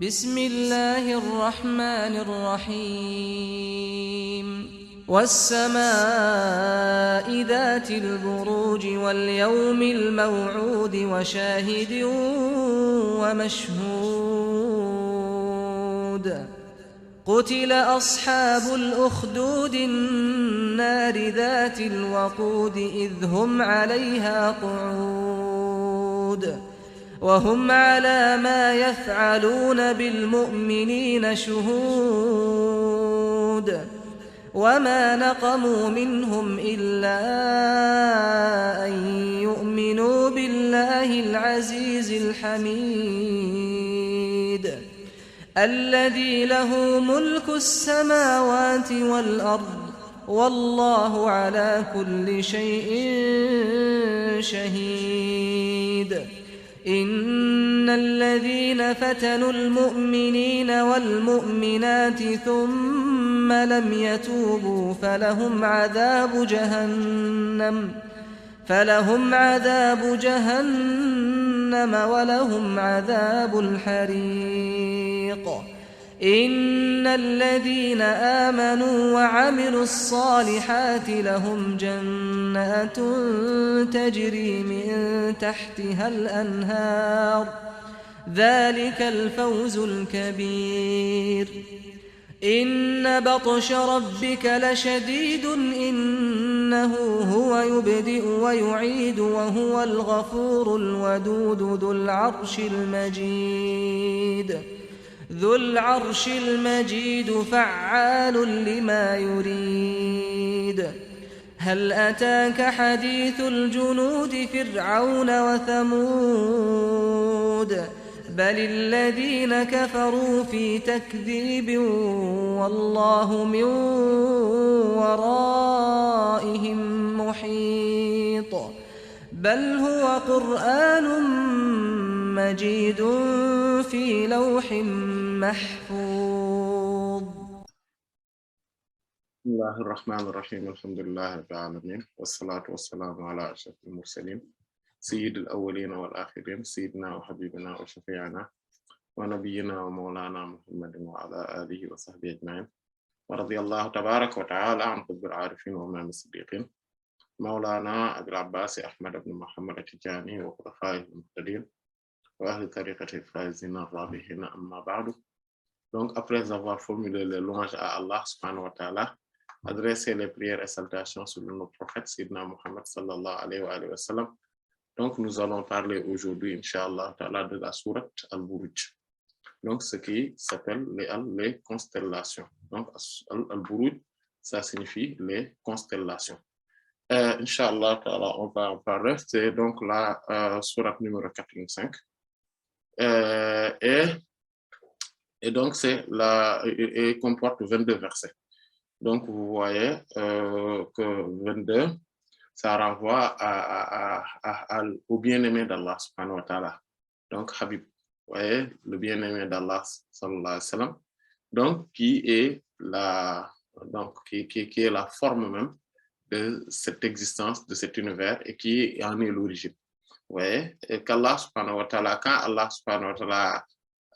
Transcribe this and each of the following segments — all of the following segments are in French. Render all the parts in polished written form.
بسم الله الرحمن الرحيم والسماء ذات البروج واليوم الموعود وشاهد ومشهود قتل أصحاب الأخدود النار ذات الوقود إذ هم عليها قعود وهم على ما يفعلون بالمؤمنين شهود وما نقموا منهم إلا أن يؤمنوا بالله العزيز الحميد الذي له ملك السماوات والأرض والله على كل شيء شهيد إن الذين فتنوا المؤمنين والمؤمنات ثم لم يتوبوا فلهم عذاب جهنم ولهم عذاب الحريق إن الذين آمنوا وعملوا الصالحات لهم جنات تجري من تحتها الأنهار ذلك الفوز الكبير إن بطش ربك لشديد إنه هو يبدئ ويعيد وهو الغفور الودود ذو العرش المجيد فعال لما يريد هل أتاك حديث الجنود فرعون وثمود بل الذين كفروا في تكذيب والله من ورائهم محيط بل هو قرآن مجيد في لوح محفوظ. بسم الله الرحمن الرحيم الحمد لله رب العالمين والصلاة والسلام على أشرف المرسلين سيد الأولين والآخرين سيدنا وحبيبنا وشفيعنا ونبينا ومولانا محمد وعلى آله وصحبه أجمعين ورضي الله تبارك وتعالى عن قطب العارفين وإمام الصديقين مولانا أبي العباس أحمد بن محمد التجاني وخلفائه المهتدين وأهل طريقة الفائزين الرابحين أما بعد. Donc après avoir formulé les louanges à Allah subhanahu wa ta'ala, adressé les prières et salutations sur notre prophète Sayyidina Muhammad sallallahu alayhi wa sallam, donc nous allons parler aujourd'hui Inch'Allah ta'ala de la sourate Al-Buruj, donc ce qui s'appelle les constellations. Donc Al-Buruj, ça signifie les constellations. Inch'Allah ta'ala, on va en parler. C'est donc la sourate numéro 85. Et donc, et comporte 22 versets. Donc, vous voyez que 22, ça renvoie au bien-aimé d'Allah, subhanahu wa ta'ala. Donc, Habib, vous voyez, le bien-aimé d'Allah, sallallahu alayhi wa sallam. Donc, qui est la forme même de cette existence, de cet univers, et qui en est l'origine. Vous voyez, et qu'Allah, subhanahu wa ta'ala, quand Allah, subhanahu wa ta'ala,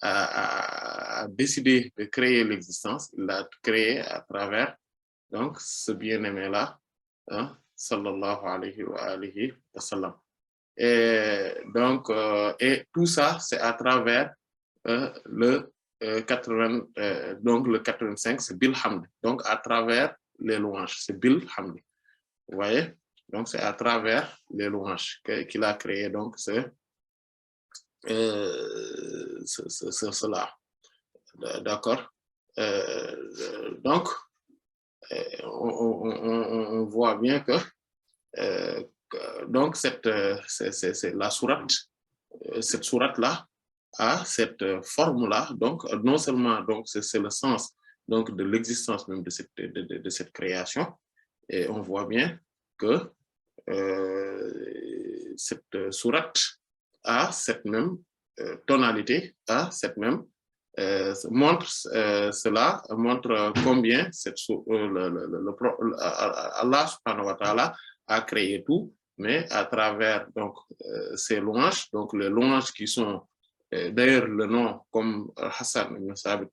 a décidé de créer l'existence, il l'a créé à travers donc ce bien-aimé-là, hein, sallallahu alayhi wa sallam. Et donc, et tout ça, c'est à travers le 85, c'est Bil Hamd. Donc, à travers les louanges, c'est Bil Hamd. Vous voyez? Donc, c'est à travers les louanges qu'il a créé donc cela. D'accord. Donc, on voit bien que donc c'est la sourate, cette sourate-là a cette forme-là. Donc, non seulement donc c'est le sens donc de l'existence même de cette création, et on voit bien que cette sourate a cette même tonalité, a cette même montre combien Allah subhanahu wa ta'ala a créé tout, mais à travers donc ces louanges, donc les louanges qui sont d'ailleurs le nom comme Hassan ibn Sabit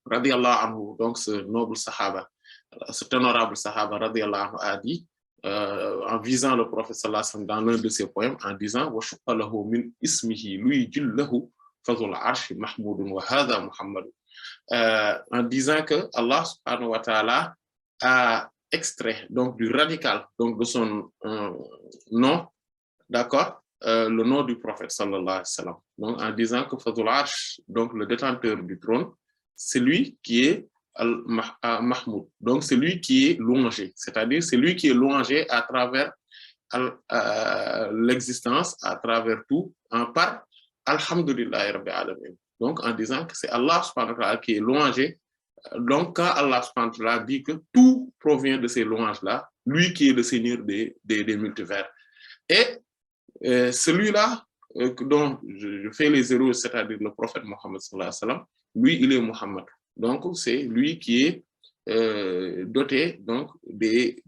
radiyallahu anhu, donc ce noble sahaba, cet honorable sahaba radiyallahu anhu a dit en visant le prophète sallallahu alayhi wa sallam dans l'un de ses poèmes en disant wa shaqqa lahu min ismihi luyjil lahu fadhul arshi mahmudun wa hadha muhammadun, en disant que Allah subhanahu wa ta'ala a extrait donc du radical donc de son nom, d'accord, le nom du prophète sallallahu alayhi wa sallam, donc en disant que fadhul arsh, donc le détenteur du trône, c'est lui qui est Mahmoud, donc c'est lui qui est louangé, c'est-à-dire c'est lui qui est louangé à travers l'existence, à travers tout, par Alhamdulillahi Rabbil Alamin, donc en disant que c'est Allah subhanahu wa ta'ala qui est louangé. Donc quand Allah subhanahu wa ta'ala dit que tout provient de ces louanges-là, lui qui est le Seigneur des multivers, et celui-là dont je fais les héros, c'est-à-dire le prophète Mohammed sallallahu alayhi wa sallam, lui il est Muhammad. Donc, c'est lui qui est doté donc, des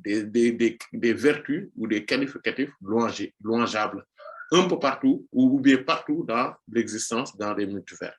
vertus ou des qualificatifs louangeables, un peu partout, ou bien partout dans l'existence, dans les multivers.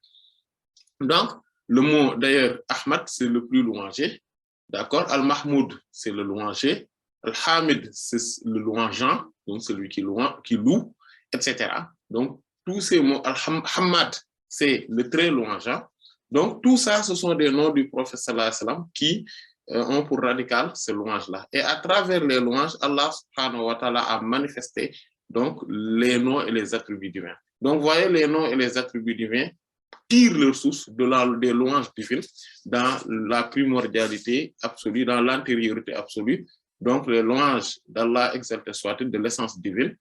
Donc, le mot, d'ailleurs, Ahmad, c'est le plus louangé, d'accord? Al-Mahmoud, c'est le louangé. Al-Hamid, c'est le louangeant, donc celui qui loue, etc. Donc, tous ces mots, Al-Hamad, c'est le très louangeant. Donc, tout ça, ce sont des noms du prophète sallallahu alayhi wa sallam qui ont pour radical ces louanges-là. Et à travers les louanges, Allah subhanahu wa ta'ala a manifesté donc les noms et les attributs divins. Donc, vous voyez, les noms et les attributs divins tirent leur source des louanges divines dans la primordialité absolue, dans l'antériorité absolue. Donc, les louanges d'Allah exalté soit-il de l'essence divine,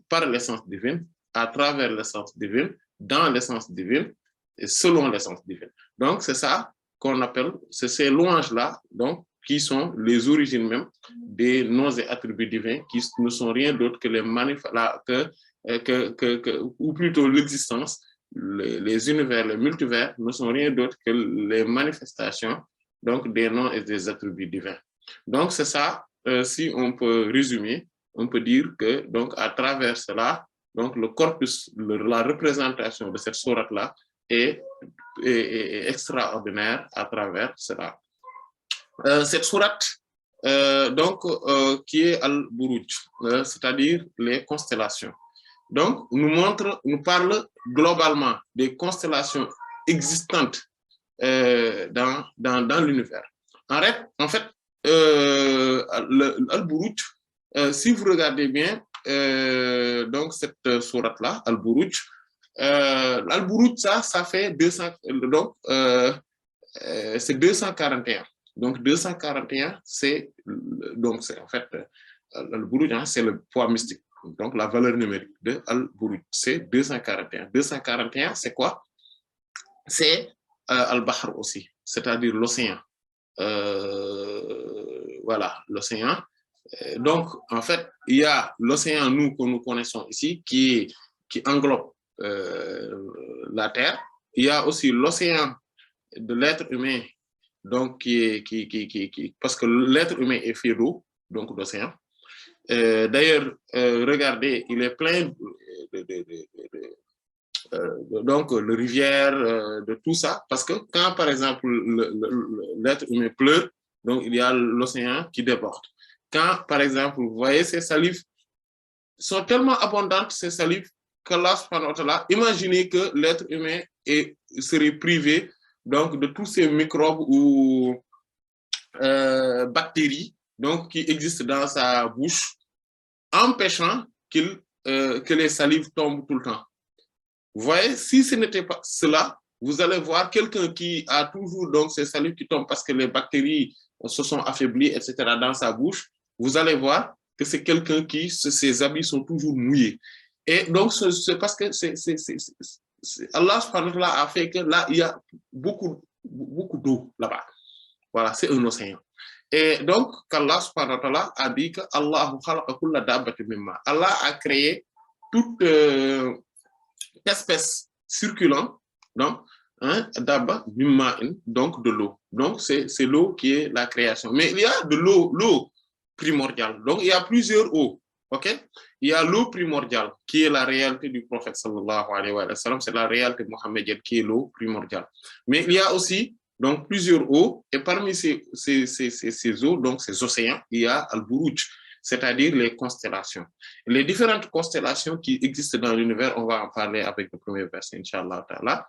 par l'essence divine, à travers l'essence divine, dans l'essence divine, et selon l'essence divine. Donc, c'est ça qu'on appelle, c'est ces louanges-là, donc, qui sont les origines même des noms et attributs divins, qui ne sont rien d'autre que les ou plutôt l'existence, les univers, les multivers, ne sont rien d'autre que les manifestations, donc, des noms et des attributs divins. Donc, c'est ça, si on peut résumer, on peut dire que, donc, à travers cela, donc, le corpus, la représentation de cette sourate-là, est extraordinaire à travers cela. Cette sourate, donc, qui est Al-Buruj, c'est-à-dire les constellations. Donc, nous parle globalement des constellations existantes dans l'univers. En fait, Al-Buruj, si vous regardez bien, donc cette sourate-là, Al-Buruj, Al-Buruj, ça fait 200, donc c'est 241. Donc 241, c'est en fait Al-Buruj, hein, c'est le poids mystique. Donc la valeur numérique de Al-Buruj, c'est 241. 241, c'est quoi? C'est Al-Bahr aussi, c'est-à-dire l'océan. Voilà, l'océan. Donc en fait, il y a l'océan, que nous connaissons ici, qui englobe la Terre. Il y a aussi l'océan de l'être humain, donc parce que l'être humain est fait d'eau, donc d'océan. D'ailleurs, regardez, il est plein donc de rivières, de tout ça, parce que quand par exemple l'être humain pleure, donc il y a l'océan qui déborde. Quand par exemple, vous voyez ces salives sont tellement abondantes, ces salives, qu'Allah subhanahu wa ta'ala, imaginez que l'être humain serait privé donc de tous ces microbes ou bactéries donc qui existent dans sa bouche, empêchant que les salives tombent tout le temps. Vous voyez, si ce n'était pas cela, vous allez voir quelqu'un qui a toujours donc ces salives qui tombent parce que les bactéries se sont affaiblies, etc. dans sa bouche. Vous allez voir que c'est quelqu'un qui ses habits sont toujours mouillés. Et donc, c'est parce que Allah subhanahu wa ta'ala a fait que là, il y a beaucoup d'eau là-bas. Voilà, c'est un océan. Et donc, qu'Allah subhanahu wa ta'ala a dit que Allah a créé toute espèce circulant, donc, d'abba mimma'in, donc de l'eau. Donc, c'est l'eau qui est la création. Mais il y a de l'eau primordiale. Donc, il y a plusieurs eaux. Ok? Il y a l'eau primordiale, qui est la réalité du prophète sallallahu alayhi wa sallam, c'est la réalité mohammedienne qui est l'eau primordiale. Mais il y a aussi donc plusieurs eaux, et parmi ces eaux, donc ces océans, il y a Al-Buruj, c'est-à-dire les constellations. Les différentes constellations qui existent dans l'univers, on va en parler avec le premier verset, Inch'Allah ta'ala,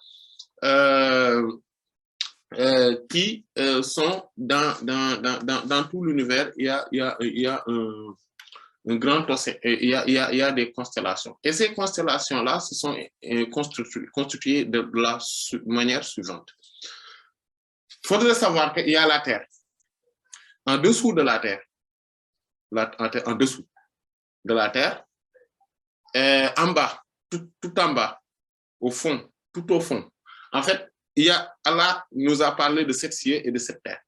qui sont dans tout l'univers, il y a un grand océan, il y a des constellations. Et ces constellations-là se sont constituées de la manière suivante. Il faudrait savoir qu'il y a la Terre. En dessous de la Terre, en dessous de la Terre, en bas, tout en bas, au fond, tout au fond. En fait, Allah nous a parlé de 7 cieux et de 7 terres.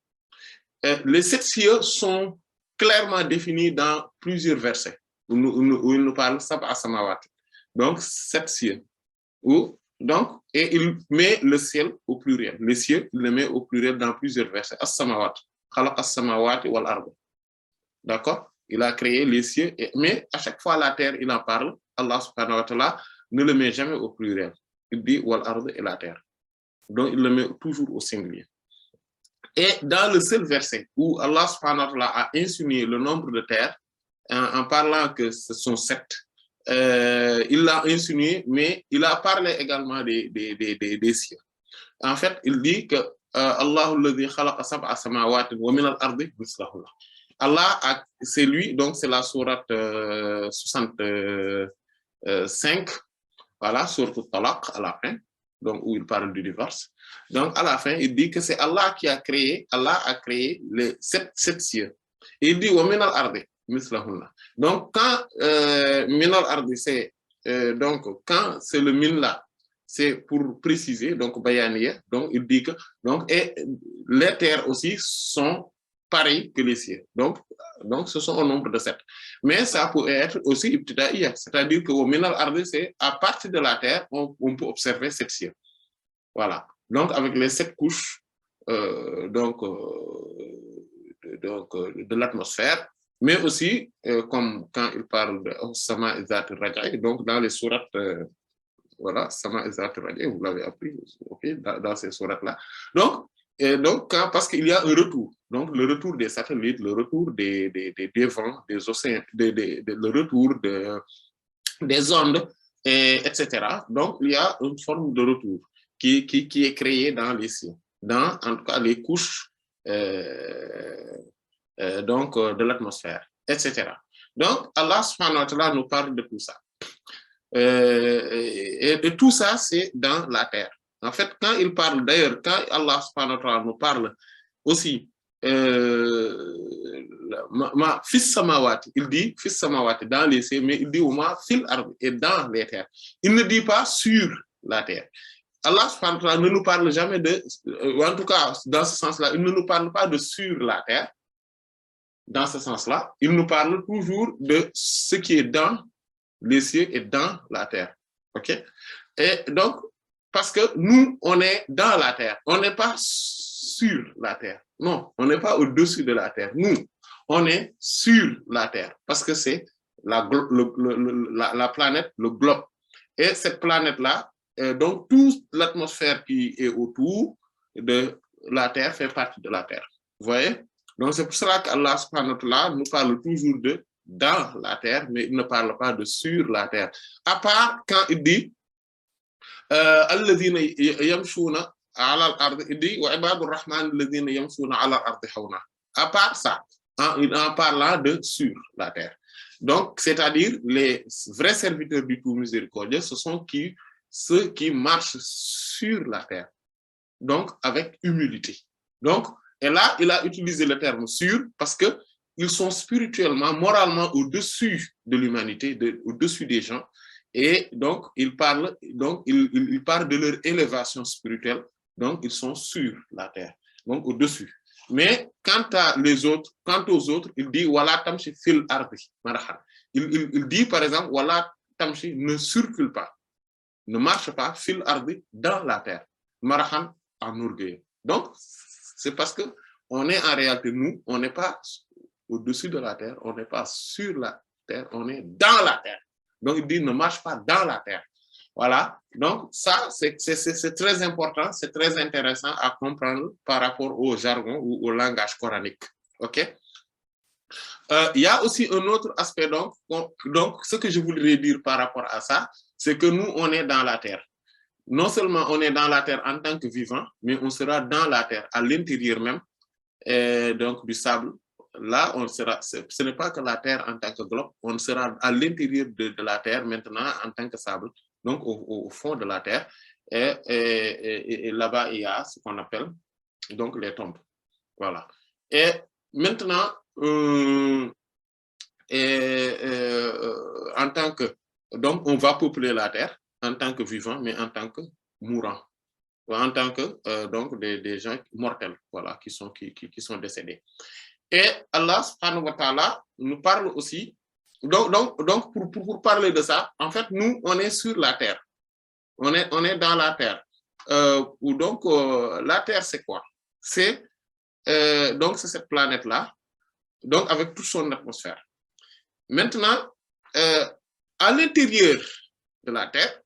Les 7 cieux sont clairement définis dans plusieurs versets où il nous parle sab'a samawat. Donc 7 cieux. Et il met le ciel au pluriel. Les cieux, il le met au pluriel dans plusieurs versets. As-samawat, khalaq as-samawati wal ard. D'accord? Il a créé les cieux, mais à chaque fois la terre, il en parle. Allah subhanahu wa ta'ala ne le met jamais au pluriel. Il dit wal ard et la terre. Donc il le met toujours au singulier. Et dans le seul verset où Allah subhanahu wa ta'ala a insinué le nombre de terres, en parlant que ce sont 7, il l'a insinué, mais il a parlé également des cieux. En fait, il dit que Allahu alladhi khalaqa sab'a samawati wa min al-ardi mislahunna. Allah, c'est lui, donc c'est la sourate 65, voilà, sourate Talaq à la fin, donc où il parle du divorce. Donc à la fin, il dit que c'est Allah qui a créé, les 7 cieux. Et il dit wa min al-ardi mislahunna. Donc quand min al-ardi c'est donc quand c'est le min là, c'est pour préciser, donc bayaniya, donc il dit que donc et les terres aussi sont pareils que les cieux. Donc ce sont au nombre de 7. Mais ça peut être aussi ibtidaïya, c'est-à-dire que au min al-ardi, c'est à partir de la terre, on peut observer 7 cieux. Voilà. Donc avec les 7 couches de l'atmosphère, mais aussi comme quand il parle de Sama Izat Raja'i, donc dans les sourates voilà, Sama Izat Raja'i, vous l'avez appris, okay, dans ces sourates-là. Donc parce qu'il y a un retour, donc le retour des satellites, le retour des vents, des océans, le retour des ondes, etc. Donc il y a une forme de retour qui est créée dans les cieux, dans en tout cas les couches de l'atmosphère, etc. Donc Allah subhanahu wa ta'ala nous parle de tout ça. Et tout ça, c'est dans la terre. En fait, quand il parle, d'ailleurs, quand Allah subhanahu wa ta'ala nous parle aussi, fis samawati, il dit fis samawati dans les cieux, mais il dit ma fil ard et dans les terres. Il ne dit pas sur la terre. Allah subhanahu wa ta'ala ne nous parle jamais ou en tout cas, dans ce sens-là, il ne nous parle pas de sur la terre. Dans ce sens-là, il nous parle toujours de ce qui est dans les cieux et dans la terre. OK? Et donc, parce que nous, on est dans la terre. On n'est pas sur la terre. Non, on n'est pas au-dessus de la terre. Nous, on est sur la terre parce que c'est la planète, le globe. Et cette planète-là, donc toute l'atmosphère qui est autour de la terre fait partie de la terre. Vous voyez? Donc c'est pour cela qu'Allah subhanahu wa ta'ala nous parle toujours de dans la terre, mais il ne parle pas de sur la terre. À part quand il dit alladhina yamshuna ala al-ard, il dit wa ibadur rahman alladhina yamshuna ala al-ard hawna. À part ça, en parlant de sur la terre. Donc, c'est-à-dire les vrais serviteurs du tout miséricordieux, ce sont ceux qui marchent sur la terre. Donc, avec humilité. Donc, et là, il a utilisé le terme sur parce que ils sont spirituellement, moralement au-dessus de l'humanité, au-dessus des gens. Et donc, il parle de leur élévation spirituelle. Donc, ils sont sur la terre, donc au-dessus. Mais quant aux autres, il dit wala tamshi fil ardi marahan. Il dit par exemple wala tamshi, ne circule pas, ne marche pas fil ardi, dans la terre, marahan, en orgueil. Donc c'est parce que on est en réalité, nous, on n'est pas au-dessus de la terre, on n'est pas sur la terre, on est dans la terre. Donc, il dit ne marche pas dans la terre. Voilà. Donc, ça, c'est très important, c'est très intéressant à comprendre par rapport au jargon ou au langage coranique. OK? Il y a aussi un autre aspect, donc, ce que je voudrais dire par rapport à ça, c'est que nous, on est dans la terre. Non seulement on est dans la terre en tant que vivant, mais on sera dans la terre, à l'intérieur même, donc du sable. Là, on sera, ce n'est pas que la terre en tant que globe, on sera à l'intérieur de la terre maintenant en tant que sable, donc au fond de la terre. Et là-bas, il y a ce qu'on appelle donc les tombes. Voilà. Et maintenant, en tant que, donc on va peupler la terre en tant que vivant, mais en tant que mourant, en tant que donc des gens mortels, voilà, qui sont décédés. Et Allah subhanahu wa ta'ala nous parle aussi, donc pour parler de ça, en fait, nous, on est sur la terre, on est dans la terre. Donc, la terre, c'est quoi? C'est donc c'est cette planète-là, donc avec toute son atmosphère. Maintenant, à l'intérieur de la terre,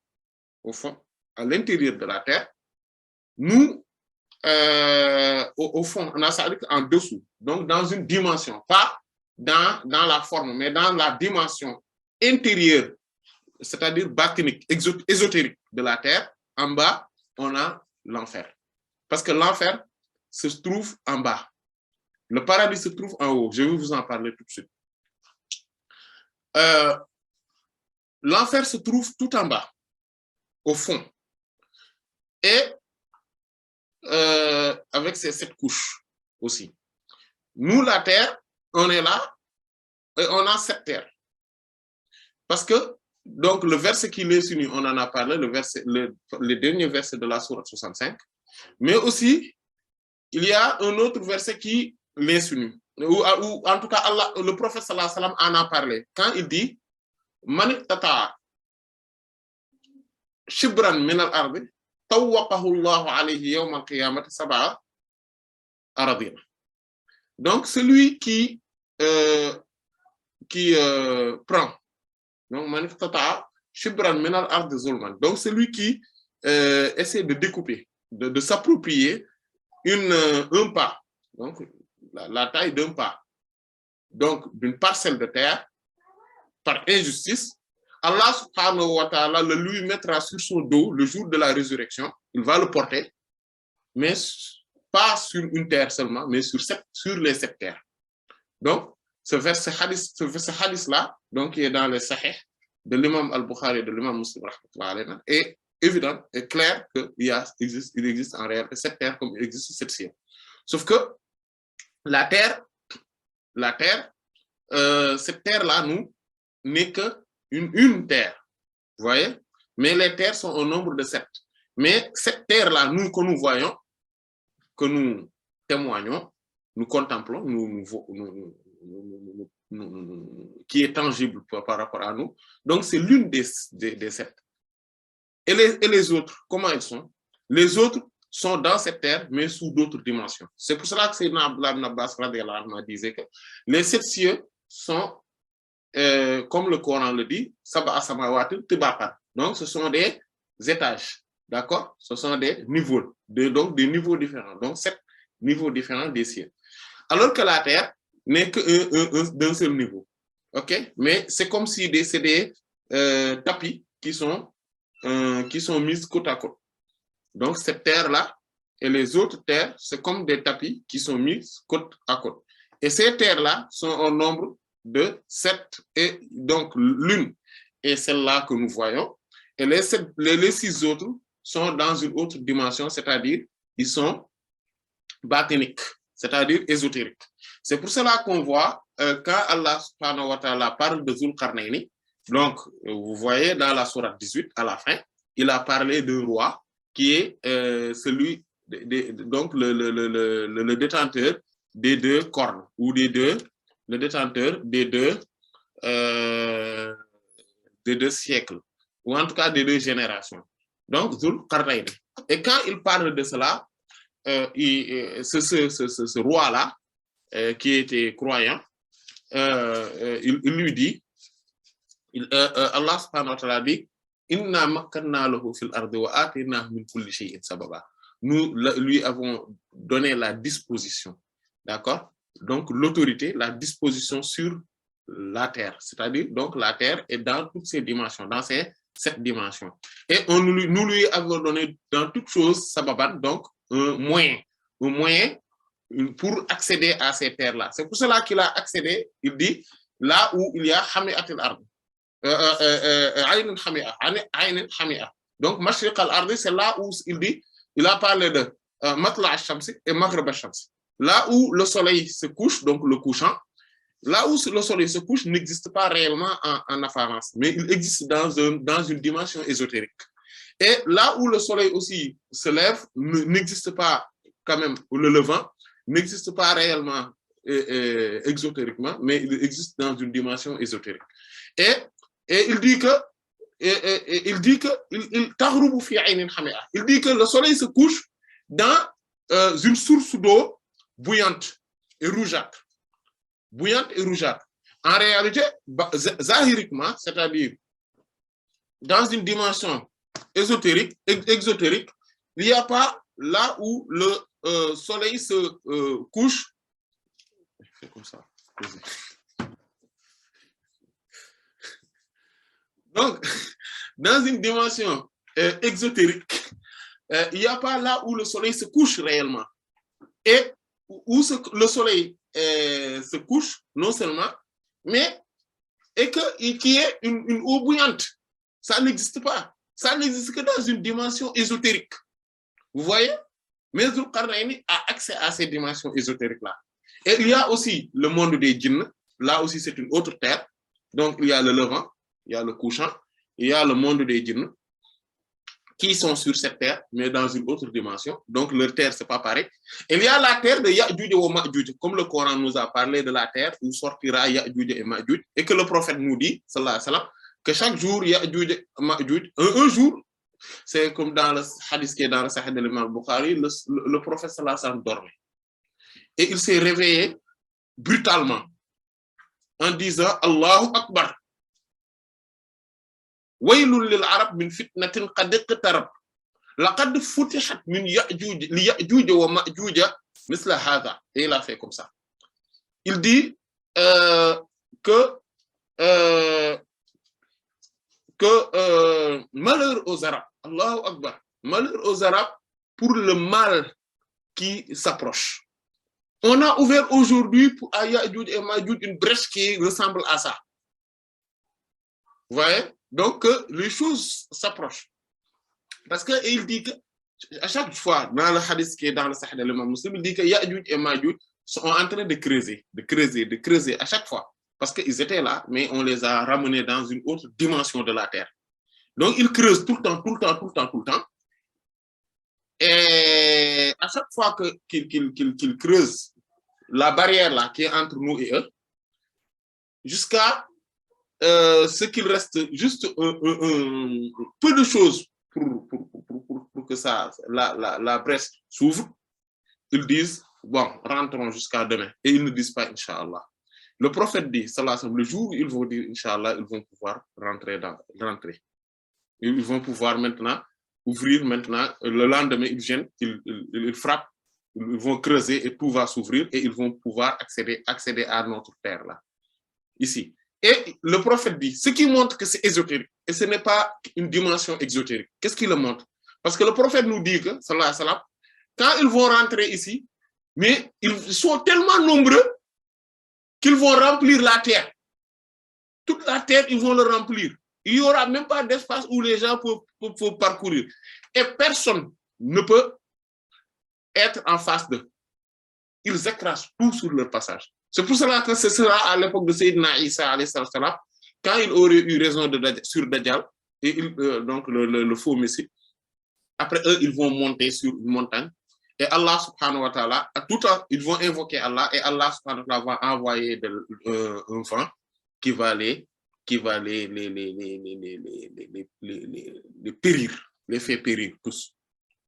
au fond, à l'intérieur de la terre, nous, au fond, on a ça en dessous, donc dans une dimension, pas dans la forme, mais dans la dimension intérieure, c'est-à-dire batinique, ésotérique de la terre. En bas, on a l'enfer. Parce que l'enfer se trouve en bas. Le paradis se trouve en haut. Je vais vous en parler tout de suite. L'enfer se trouve tout en bas, au fond. Et avec cette couche aussi. Nous, la terre, on est là et on a cette terre. Parce que, donc, le verset qui l'insinue, on en a parlé, le dernier verset de la sourate 65, mais aussi, il y a un autre verset qui l'insinue, ou en tout cas, Allah, le prophète sallallahu alayhi wa sallam en a parlé, quand il dit Maniktata shibran min al-ardi tawwaqahu Allahu alayhi yawm al-qiyamati sab'a aradina. Donc, celui qui prend, donc Maniktata shibran min al-ardi zulman, donc celui qui essaie de découper, de s'approprier un pas, donc la taille d'un pas, donc d'une parcelle de terre, par injustice, Allah subhanahu wa ta'ala le lui mettra sur son dos le jour de la résurrection. Il va le porter, mais pas sur une terre seulement, mais sur les 7 terres. Donc, ce hadith-là, donc, qui est dans les Sahih de l'imam al-Bukhari et de l'imam Muslim, est évident et clair qu'il existe en réalité 7 terres comme il existe 7 cieux. Sauf que la terre, cette terre-là, nous, n'est qu'une terre, vous voyez? Mais les terres sont au nombre de 7. Mais cette terre-là, nous, que nous voyons, que nous témoignons, nous contemplons, qui est tangible par rapport à nous, donc c'est l'une des 7. Et les autres, comment ils sont? Les autres sont dans cette terre, mais sous d'autres dimensions. C'est pour cela que Sayyidina Ibn Abbas disait que les 7 cieux sont, comme le Coran le dit, donc ce sont des étages, d'accord? Ce sont des niveaux, donc des niveaux différents, donc 7 niveaux différents des cieux. Alors que la terre n'est que d'un seul niveau, ok? Mais c'est comme si c'est des tapis qui sont mis côte à côte. Donc cette terre-là et les autres terres, c'est comme des tapis qui sont mis côte à côte. Et ces terres-là sont au nombre de 7, et donc l'une est celle-là que nous voyons, et les 6 autres sont dans une autre dimension, c'est-à-dire ils sont batiniques, c'est-à-dire ésotériques. C'est pour cela qu'on voit quand Allah subhanahu wa ta'ala parle de Zulqarnaini, donc vous voyez dans la sourate 18 à la fin, il a parlé d'un roi qui est celui donc le détenteur des 2 cornes, ou le détenteur des 2 siècles, ou en tout cas des 2 générations. Donc, Zulqarnain. Et quand il parle de cela, ce roi-là, qui était croyant, il lui dit, Allah subhanahu wa ta'ala dit inna makkanna lahu fil ardi wa ataynahu min kulli shay'in sababa. Nous lui avons donné la disposition, d'accord? Donc l'autorité, la disposition sur la terre, c'est-à-dire donc la terre est dans toutes ses dimensions, dans ces 7 dimensions. Et nous lui avons donné dans toutes choses sababan, donc un moyen pour accéder à ces terres-là. C'est pour cela qu'il a accédé, il dit là où il y a hami'atil ard. Donc mashriq al-ard, c'est là où il a parlé de matla' ash-shams et maghrib ash-shams. Là où le soleil se couche, donc le couchant, là où le soleil se couche n'existe pas réellement en apparence, mais il existe dans une dimension ésotérique. Et là où le soleil aussi se lève n'existe pas quand même, le levant n'existe pas réellement exotériquement, mais il existe dans une dimension ésotérique. Et il dit que il dit que le soleil se couche dans une source d'eau bouillante et rougeâtre. En réalité, zahiriquement, c'est-à-dire dans une dimension exotérique, il n'y a pas là où le soleil se couche. C'est comme ça. Donc, dans une dimension exotérique, il n'y a pas là où le soleil se couche réellement. Et où le soleil se couche, non seulement, mais et qu'il y ait une eau bouillante. Ça n'existe pas. Ça n'existe que dans une dimension ésotérique. Vous voyez? Mais Zulqarnaini a accès à ces dimensions ésotériques-là. Et il y a aussi le monde des djinns. Là aussi, c'est une autre terre. Donc, il y a le levant, il y a le couchant, il y a le monde des djinns qui sont sur cette terre, mais dans une autre dimension. Donc, leur terre, c'est pas pareil. Et il y a la terre de Ya'juj et Ma'juj, comme le Coran nous a parlé de la terre où sortira Ya'juj et Ma'juj, et que le prophète nous dit, sallallahu alayhi wa sallam, que chaque jour, Ya'juj et Ma'juj, un jour, c'est comme dans le hadith qui est dans le Sahih de l'imam Bukhari, le prophète sallallahu alayhi wa sallam dormait. Et il s'est réveillé brutalement en disant Allahu Akbar. Waylul lil arab min fitnatin qad iqtarab. Laqad futihat min Ya'juj li Ya'juj wa Ma'juj misla hadha. Et il a fait comme ça. Il dit que malheur aux Arabes, Allahu Akbar, malheur aux Arabes pour le mal qui s'approche. On a ouvert aujourd'hui à Ya'juj et Ma'juj une brèche qui ressemble à ça. Vous voyez? Donc, les choses s'approchent. Parce qu'il dit que, à chaque fois, dans le hadith qui est dans le Sahih de l'imam Muslim, il dit que Ya'juj et Ma'juj sont en train de creuser à chaque fois. Parce qu'ils étaient là, mais on les a ramenés dans une autre dimension de la terre. Donc, ils creusent tout le temps. Et à chaque fois qu'ils creusent la barrière là qui est entre nous et eux, jusqu'à ce qu'il reste juste un peu de choses pour que la brèche s'ouvre, ils disent, bon, rentrons jusqu'à demain. Et ils ne disent pas, Inch'Allah. Le prophète dit, sallallahu alayhi wa sallam, le jour où ils vont dire, Inch'Allah, ils vont pouvoir rentrer. Ils vont pouvoir maintenant ouvrir maintenant. Le lendemain, ils viennent, ils frappent, ils vont creuser et tout va s'ouvrir et ils vont pouvoir accéder à notre terre là, ici. Et le prophète dit, ce qui montre que c'est ésotérique, et ce n'est pas une dimension exotérique. Qu'est-ce qui le montre? Parce que le prophète nous dit que, sallallahu alayhi wa sallam, quand ils vont rentrer ici, mais ils sont tellement nombreux qu'ils vont remplir la terre. Toute la terre, ils vont le remplir. Il n'y aura même pas d'espace où les gens peuvent parcourir. Et personne ne peut être en face d'eux. Ils écrasent tout sur leur passage. C'est pour cela que ce sera à l'époque de Sayyidina Isa, alayhi salam, quand il aurait eu raison sur Dajjal, et donc le faux messie, après eux, ils vont monter sur une montagne, et Allah subhanahu wa ta'ala, ils vont invoquer Allah, et Allah subhanahu wa ta'ala va envoyer un vent qui va les périr, les faire périr tous.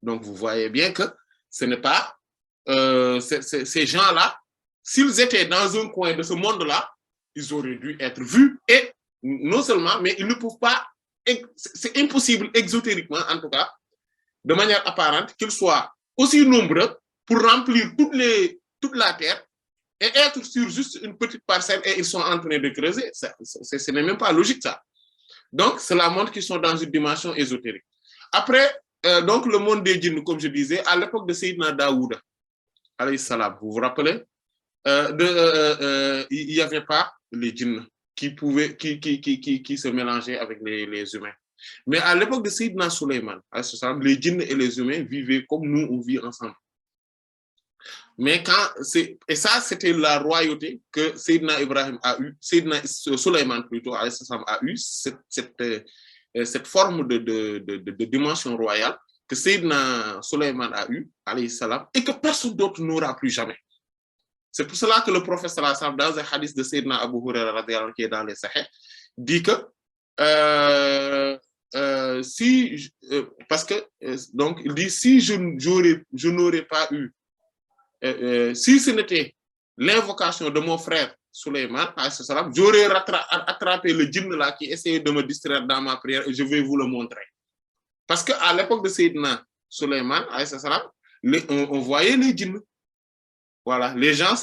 Donc vous voyez bien que ce n'est pas ces gens-là, s'ils étaient dans un coin de ce monde-là, ils auraient dû être vus et non seulement, mais ils ne peuvent pas, c'est impossible exotériquement, en tout cas, de manière apparente, qu'ils soient aussi nombreux pour remplir toute la Terre et être sur juste une petite parcelle et ils sont en train de creuser. Ce n'est même pas logique, ça. Donc, cela montre qu'ils sont dans une dimension ésotérique. Après, donc, le monde des djinns, comme je disais, à l'époque de Sayyidina Daouda, alayhi salam, vous vous rappelez, il n'y avait pas les djinns qui se mélangeaient avec les humains. Mais à l'époque de Sayyidina Sulayman, les djinns et les humains vivaient comme nous, on vit ensemble. Mais et ça, c'était la royauté que Sayyidina Ibrahim a eu, Sayyidina Sulayman plutôt, a eu cette forme de dimension royale que Sayyidina Sulayman a eu, alayhi salam, et que personne d'autre n'aura plus jamais. C'est pour cela que le prophète sallallahu alayhi wa sallam, dans un hadith de Sayyidina Abu Huraira qui est dans les Sahih, dit que parce que donc il dit si je n'aurais pas eu si ce n'était l'invocation de mon frère Sulayman, j'aurais attrapé le djinn là qui essayait de me distraire dans ma prière et je vais vous le montrer. Parce qu'à l'époque de Sayyidina Sulayman, on voyait les djinns. Voilà, les gens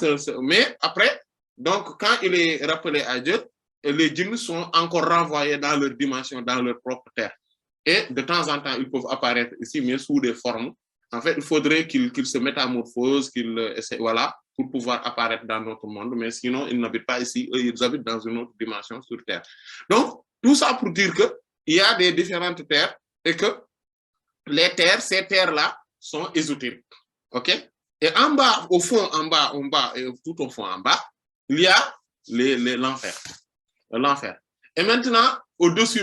mais après, donc quand il est rappelé à Dieu, les djinns sont encore renvoyés dans leur dimension, dans leur propre terre. Et de temps en temps, ils peuvent apparaître ici, mais sous des formes. En fait, il faudrait qu'ils se métamorphosent, voilà, pour pouvoir apparaître dans notre monde. Mais sinon, ils n'habitent pas ici, eux, ils habitent dans une autre dimension sur Terre. Donc, tout ça pour dire qu'il y a des différentes terres et que ces terres-là sont ésotériques. OK? Et en bas, au fond, en bas, et tout au fond, en bas, il y a l'enfer. L'enfer. Et maintenant, au-dessus,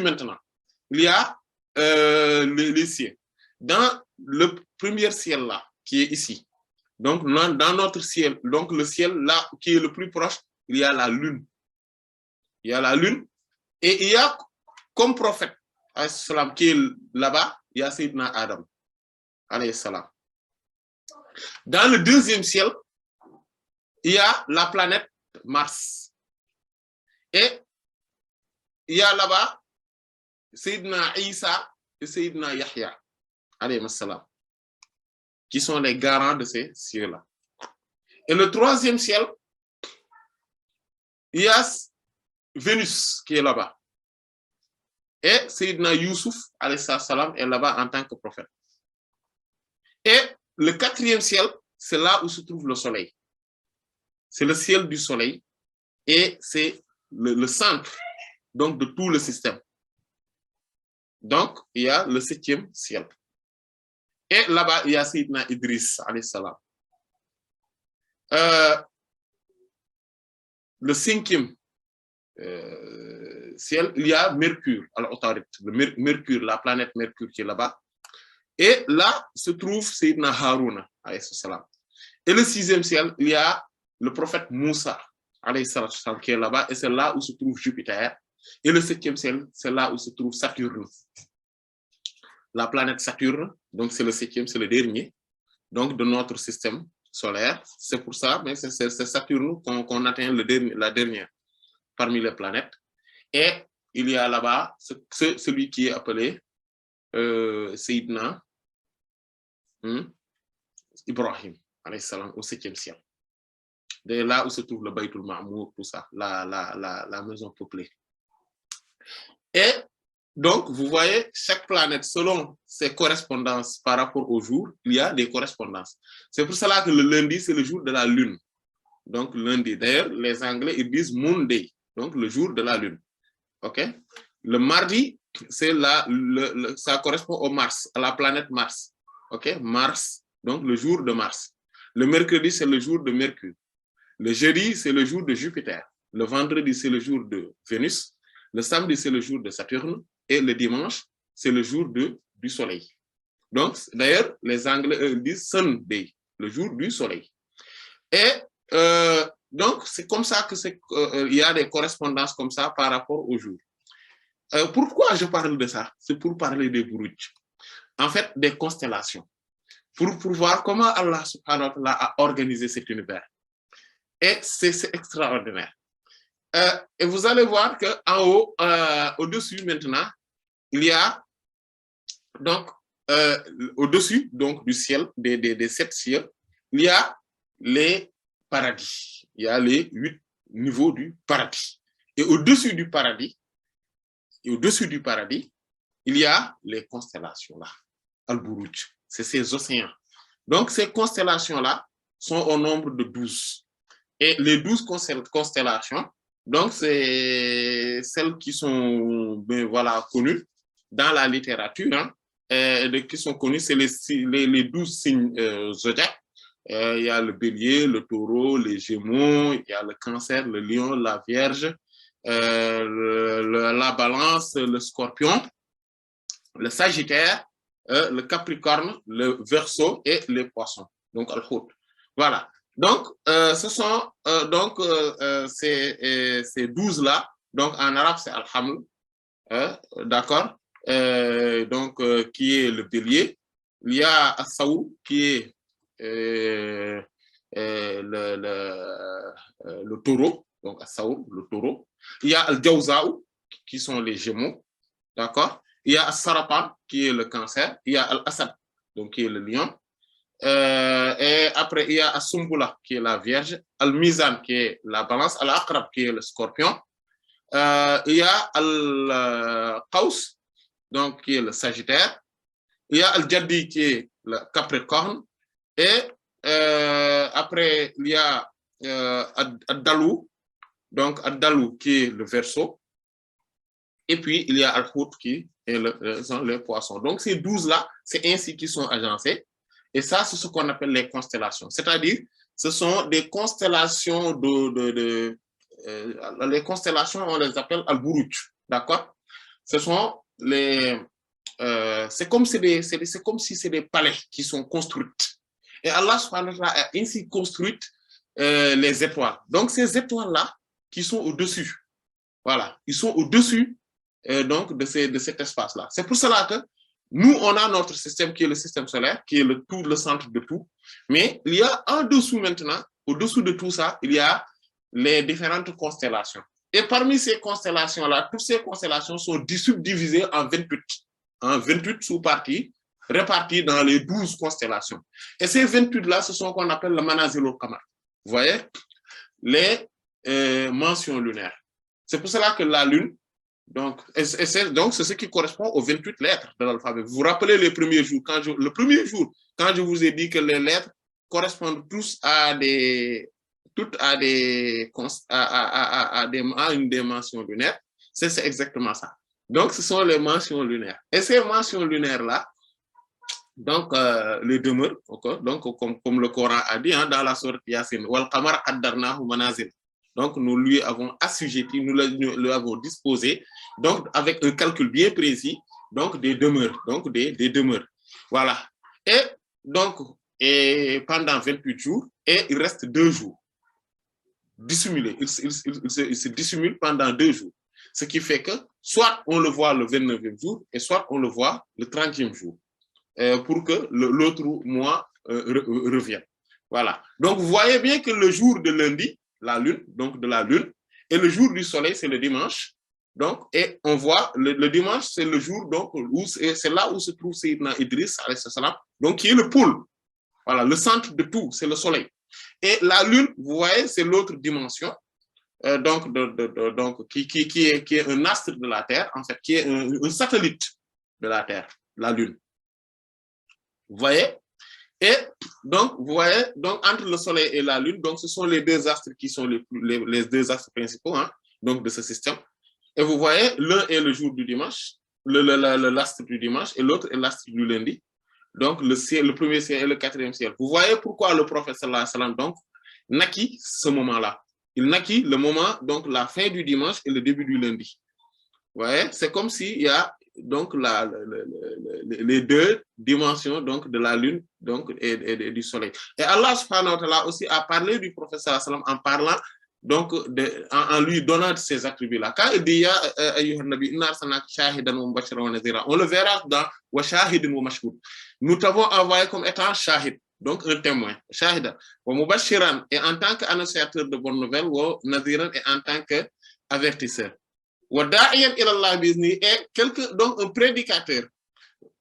il y a les cieux. Dans le premier ciel là, qui est ici, donc dans notre ciel, donc le ciel là qui est le plus proche, il y a la lune. Il y a la lune et il y a comme prophète, qui est là-bas, il y a Sayyidina Adam, alayhi salam. Dans le deuxième ciel, il y a la planète Mars. Et il y a là-bas Sayyidina Isa et Sayyidina Yahya, alayhi salam, qui sont les garants de ces cieux-là. Et le troisième ciel, il y a Vénus qui est là-bas. Et Sayyidina Youssouf, alayhi salam, est là-bas en tant que prophète. Et le quatrième ciel, c'est là où se trouve le soleil. C'est le ciel du soleil et c'est le centre donc, de tout le système. Donc, il y a le septième ciel. Et là-bas, il y a Sayyidina Idriss, alayhi salam. Le cinquième ciel, il y a Mercure, Mercure, la planète Mercure qui est là-bas. Et là se trouve Sayyidina Haruna, alayhi salam. Et le sixième ciel, il y a le prophète Moussa, alayhi salam, qui est là-bas. Et c'est là où se trouve Jupiter. Et le septième ciel, c'est là où se trouve Saturne. La planète Saturne, donc c'est le septième, c'est le dernier, donc de notre système solaire. C'est pour ça, mais c'est Saturne qu'on atteint la dernière parmi les planètes. Et il y a là-bas celui qui est appelé Sayyidina Ibrahim, alayhi salam, au septième ciel. De là où se trouve le Baytul Ma'mour, tout ça, la maison peuplée. Et donc, vous voyez, chaque planète, selon ses correspondances par rapport au jour, il y a des correspondances. C'est pour cela que le lundi, c'est le jour de la lune. Donc, lundi. D'ailleurs, les Anglais, ils disent Moon Day, donc le jour de la lune. OK? Le mardi, c'est ça correspond au Mars, à la planète Mars. OK? Mars, donc le jour de Mars. Le mercredi, c'est le jour de Mercure. Le jeudi, c'est le jour de Jupiter. Le vendredi, c'est le jour de Vénus. Le samedi, c'est le jour de Saturne. Et le dimanche, c'est le jour du soleil. Donc, d'ailleurs, les Anglais disent Sunday, le jour du soleil. Et donc, c'est comme ça qu'il y a des correspondances comme ça par rapport au jour. Pourquoi je parle de ça? C'est pour parler des Buruj. En fait, des constellations. Pour voir comment Allah subhanahu wa ta'ala a organisé cet univers. Et c'est extraordinaire. Et vous allez voir que en haut, au-dessus maintenant, il y a donc au-dessus donc du ciel, des 7 cieux, il y a les paradis. Il y a les 8 niveaux du paradis. Et au-dessus du paradis, il y a les constellations là, Al-Buruj. C'est ces océans. Donc ces constellations là sont au nombre de 12. Et les 12 constellations, donc c'est celles qui sont voilà, connues dans la littérature, hein, qui sont connues, c'est les 12 signes zodiaques. Il y a le bélier, le taureau, les gémeaux, il y a le cancer, le lion, la vierge, la balance, le scorpion, le sagittaire, le capricorne, le verseau et les poissons. Donc, al-Hout. Voilà. Donc, ce sont ces 12-là. Donc, en arabe, c'est al-Haml. D'accord. Donc, qui est le bélier. Il y a As-Saoul, qui est le taureau. Donc, As-Saoul, le taureau. Il y a Al-Jawza'u, qui sont les gémeaux. D'accord. Il y a As-Saratan, qui est le cancer. Il y a Al-Asad, donc qui est le lion. Et après, il y a As-Sumbula, qui est la vierge. Al-Mizan, qui est la balance. Al-Aqrab, qui est le scorpion. Il y a Al-Qaws, donc qui est le sagittaire. Il y a Al-Jaddi, qui est le capricorne. Et après, il y a Ad-Dalou, donc Ad-Dalou, qui est le verseau. Et puis, il y a Al-Hout, qui est sont les poissons. Donc, ces 12-là, c'est ainsi qu'ils sont agencés. Et ça, c'est ce qu'on appelle les constellations. C'est-à-dire, ce sont des constellations les constellations, on les appelle Al-Buruj. D'accord? Ce sont les... c'est comme si c'est des palais qui sont construits. Et Allah subhanahu wa ta'ala a ainsi construit les étoiles. Donc, ces étoiles-là qui sont au-dessus, voilà, ils sont au-dessus donc de cet espace-là. C'est pour cela que nous, on a notre système qui est le système solaire, qui est le centre de tout. Mais il y a en dessous maintenant, au-dessous de tout ça, il y a les différentes constellations. Et parmi ces constellations-là, toutes ces constellations sont subdivisées en 28 sous-parties, réparties dans les 12 constellations. Et ces 28-là, ce sont ce qu'on appelle le manazil al-qamar. Vous voyez? Les mentions lunaires. C'est pour cela que la Lune, donc c'est ce qui correspond aux 28 lettres de l'alphabet. Vous vous rappelez le premier jour, quand je vous ai dit que les lettres correspondent tous à une des mentions lunaires, c'est exactement ça. Donc, ce sont les mentions lunaires. Et ces mentions lunaires-là, donc, les demeures, okay? Donc, comme le Coran a dit hein, dans la sourate Yasin, Wal qamar qaddarnahu manazil. Donc, nous lui avons assujetti, nous lui avons disposé, donc, avec un calcul bien précis, donc, des demeures, des demeures. Voilà. Et donc, pendant 28 jours, et il reste 2 jours. Dissimulé. Il se dissimule pendant 2 jours. Ce qui fait que, soit on le voit le 29e jour, et soit on le voit le 30e jour. Pour que l'autre mois revienne. Voilà. Donc, vous voyez bien que le jour de lundi, la lune, donc de la lune, et le jour du soleil, c'est le dimanche. Donc, et on voit, le dimanche, c'est le jour, donc, c'est là où se trouve Sayyidina Idriss, donc, qui est le pôle. Voilà, le centre de tout, c'est le soleil. Et la lune, vous voyez, c'est l'autre dimension, donc, qui est un astre de la Terre, en fait, qui est un satellite de la Terre, la lune. Vous voyez? Et donc, vous voyez, donc, entre le soleil et la lune, donc, ce sont les 2 astres qui sont les 2 astres principaux, hein, donc, de ce système. Et vous voyez, l'un est le jour du dimanche, l'astre du dimanche, et l'autre est l'astre du lundi. Donc, le premier ciel et le 4e ciel. Vous voyez pourquoi le prophète, sallallahu alayhi wa sallam, donc, naquit ce moment-là. Il naquit le moment, donc, la fin du dimanche et le début du lundi. Vous voyez, c'est comme s'il y a donc les 2 dimensions donc de la lune donc et du soleil. Et Allah subhanahu wa ta'ala aussi a parlé du prophète sallallahu alayhi wa sallam en parlant donc en lui donnant ces attributs-là. Quand il dit ayyuhan nabi inna arsalnaka shahidan wa mubashiran wa nadhira, on le verra dans wa shahidin wa mashhud. Nous t'avons envoyé comme étant shahid, donc un témoin, shahidan wa mubashiran, et en tant qu'annonciateur de bonnes nouvelles, wa nadhiran, et en tant que avertisseur. Wa da'iyan ila Allah bi'izni est donc un prédicateur